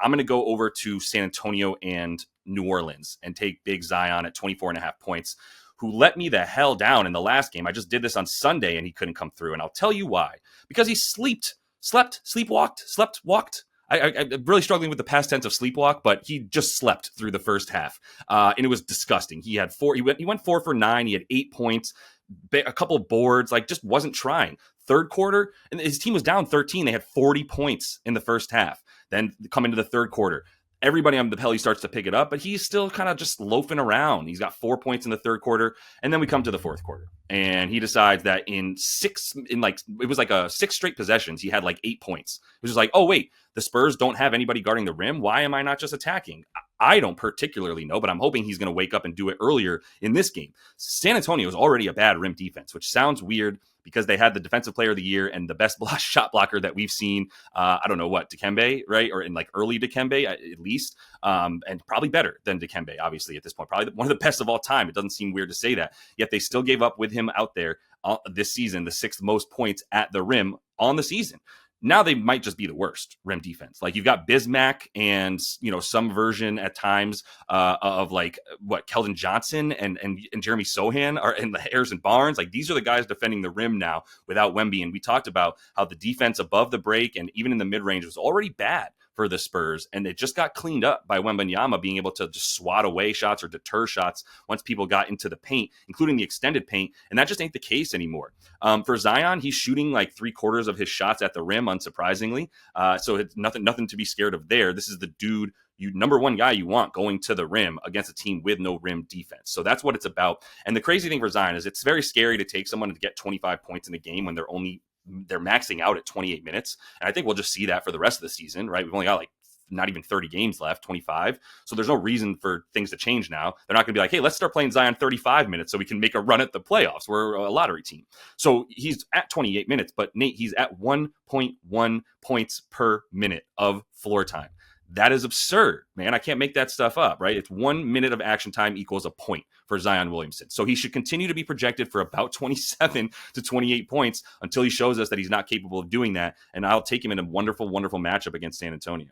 I'm going to go over to San Antonio and New Orleans and take big Zion at 24.5 points, who let me the hell down in the last game. I just did this on Sunday and he couldn't come through. And I'll tell you why. Because he sleepwalked. I'm really struggling with the past tense of sleepwalk, but he just slept through the first half. And it was disgusting. He had he went 4 for 9. He had 8 points, a couple of boards, like just wasn't trying. Third quarter, and his team was down 13. They had 40 points in the first half. Then come into the third quarter. Everybody on the Pelly starts to pick it up, but he's still kind of just loafing around. He's got 4 points in the third quarter, and then we come to the fourth quarter, and he decides that it was like 6 straight possessions, he had like 8 points. It was just like, oh wait, the Spurs don't have anybody guarding the rim. Why am I not just attacking? I don't particularly know, but I'm hoping he's going to wake up and do it earlier in this game. San Antonio is already a bad rim defense, which sounds weird because they had the defensive player of the year and the best shot blocker that we've seen. I don't know what, Dikembe, right? Or in like early Dikembe at least. And probably better than Dikembe, obviously, at this point. Probably one of the best of all time. It doesn't seem weird to say that. Yet they still gave up with him out there this season, the 6th most points at the rim on the season. Now they might just be the worst rim defense. Like you've got Bismack and, some version at times of like Keldon Johnson and Jeremy Sohan and the Harrison Barnes. Like these are the guys defending the rim now without Wemby. And we talked about how the defense above the break and even in the mid range was already bad for the Spurs, and it just got cleaned up by Wembanyama being able to just swat away shots or deter shots once people got into the paint, including the extended paint, and that just ain't the case anymore. For Zion, he's shooting like 3/4 of his shots at the rim, unsurprisingly, so it's nothing to be scared of there. This is the dude, number one guy you want going to the rim against a team with no rim defense. So that's what it's about. And the crazy thing for Zion is it's very scary to take someone to get 25 points in a game when they're maxing out at 28 minutes. And I think we'll just see that for the rest of the season, right? We've only got like not even 30 games left, 25. So there's no reason for things to change now. They're not going to be like, hey, let's start playing Zion 35 minutes so we can make a run at the playoffs. We're a lottery team. So he's at 28 minutes, but Nate, he's at 1.1 points per minute of floor time. That is absurd, man. I can't make that stuff up, right? It's 1 minute of action time equals a point for Zion Williamson. So he should continue to be projected for about 27 to 28 points until he shows us that he's not capable of doing that. And I'll take him in a wonderful, wonderful matchup against San Antonio.